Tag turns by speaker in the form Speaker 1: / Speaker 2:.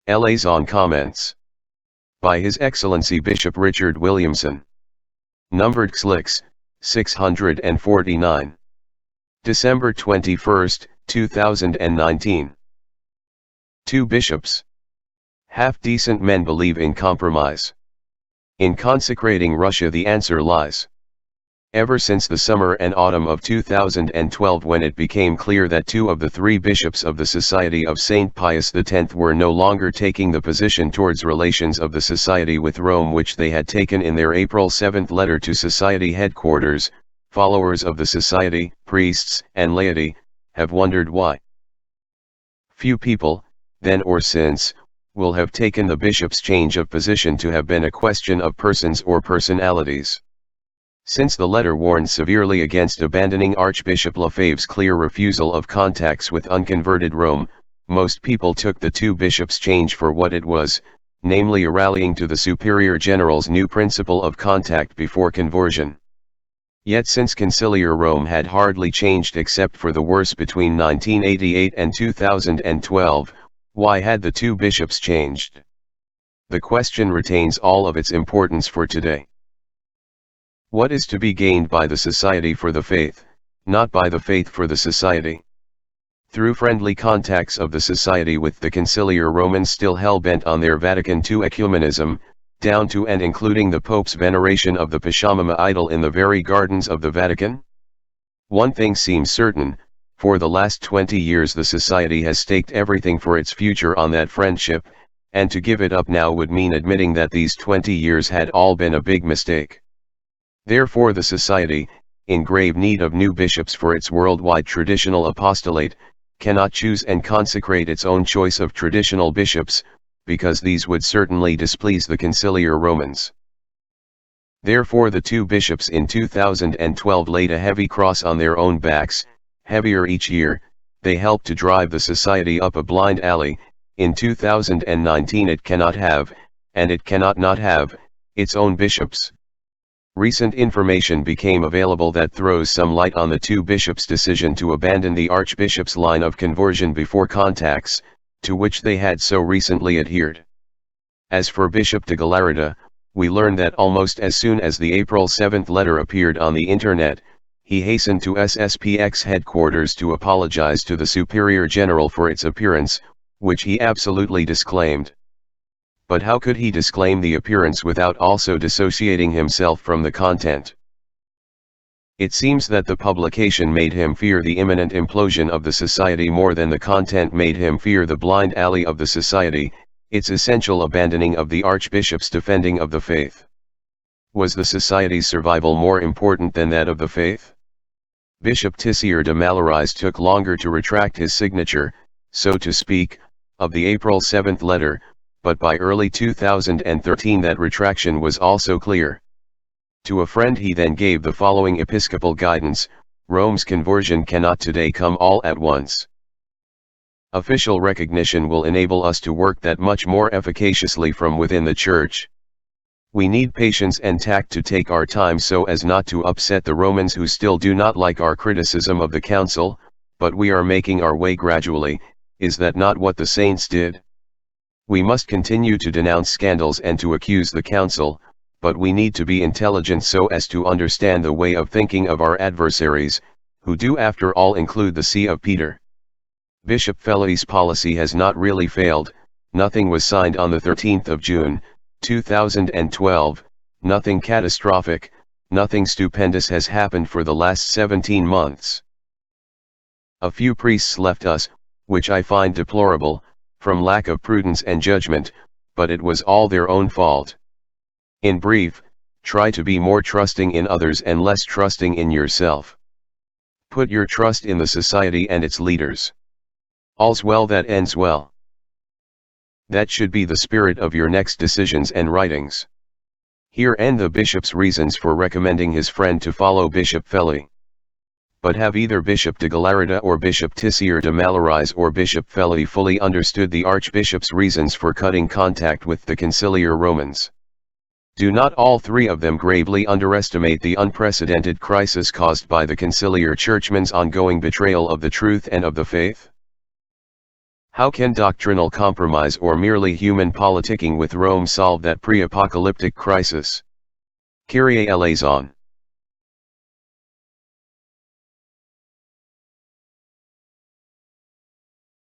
Speaker 1: Eleison Comments. By His Excellency Bishop Richard Williamson. Numbered Xlix, 649. December 21, 2019. Two bishops. Half-decent men believe in compromise. In consecrating Russia the answer lies. Ever since the summer and autumn of 2012, when it became clear that two of the three bishops of the Society of St. Pius X were no longer taking the position towards relations of the Society with Rome which they had taken in their April 7 letter to Society headquarters, followers of the Society, priests and laity, have wondered why. Few people, then or since, will have taken the bishop's change of position to have been a question of persons or personalities. Since the letter warned severely against abandoning Archbishop Lefebvre's clear refusal of contacts with unconverted Rome, most people took the two bishops' change for what it was, namely a rallying to the Superior General's new principle of contact before conversion. Yet since Conciliar Rome had hardly changed except for the worse between 1988 and 2012, why had the two bishops changed? The question retains all of its importance for today. What is to be gained by the Society for the Faith, not by the Faith for the Society? Through friendly contacts of the Society with the Conciliar Romans still hell-bent on their Vatican II ecumenism, down to and including the Pope's veneration of the Pachamama idol in the very gardens of the Vatican? One thing seems certain, for the last 20 years the Society has staked everything for its future on that friendship, and to give it up now would mean admitting that these 20 years had all been a big mistake. Therefore the Society, in grave need of new bishops for its worldwide traditional apostolate, cannot choose and consecrate its own choice of traditional bishops, because these would certainly displease the Conciliar Romans. Therefore the two bishops in 2012 laid a heavy cross on their own backs, heavier each year. They helped to drive the Society up a blind alley. In 2019 it cannot have, and it cannot not have, its own bishops. Recent information became available that throws some light on the two bishops' decision to abandon the Archbishop's line of conversion before contacts, to which they had so recently adhered. As for Bishop de Galarreta, we learn that almost as soon as the April 7 letter appeared on the internet, he hastened to SSPX headquarters to apologize to the Superior General for its appearance, which he absolutely disclaimed. But how could he disclaim the appearance without also dissociating himself from the content? It seems that the publication made him fear the imminent implosion of the Society more than the content made him fear the blind alley of the Society, its essential abandoning of the Archbishop's defending of the faith. Was the Society's survival more important than that of the faith? Bishop Tisier de Malariz took longer to retract his signature, so to speak, of the April 7 letter, but by early 2013 that retraction was also clear. To a friend he then gave the following episcopal guidance: Rome's conversion cannot today come all at once. Official recognition will enable us to work that much more efficaciously from within the Church. We need patience and tact to take our time so as not to upset the Romans who still do not like our criticism of the Council, but we are making our way gradually. Is that not what the saints did? We must continue to denounce scandals and to accuse the Council, but we need to be intelligent so as to understand the way of thinking of our adversaries, who do after all include the See of Peter. Bishop Felley's policy has not really failed. Nothing was signed on the 13th of June, 2012, nothing catastrophic, nothing stupendous has happened for the last 17 months. A few priests left us, which I find deplorable, from lack of prudence and judgment, but it was all their own fault. In brief, try to be more trusting in others and less trusting in yourself. Put your trust in the Society and its leaders. All's well that ends well. That should be the spirit of your next decisions and writings. Here end the bishop's reasons for recommending his friend to follow Bishop Felley. But have either Bishop de Galarreta or Bishop Tisier de Malariz or Bishop Felley fully understood the Archbishop's reasons for cutting contact with the Conciliar Romans? Do not all three of them gravely underestimate the unprecedented crisis caused by the Conciliar Churchmen's ongoing betrayal of the truth and of the faith? How can doctrinal compromise or merely human politicking with Rome solve that pre-apocalyptic crisis? Kyrie eleison.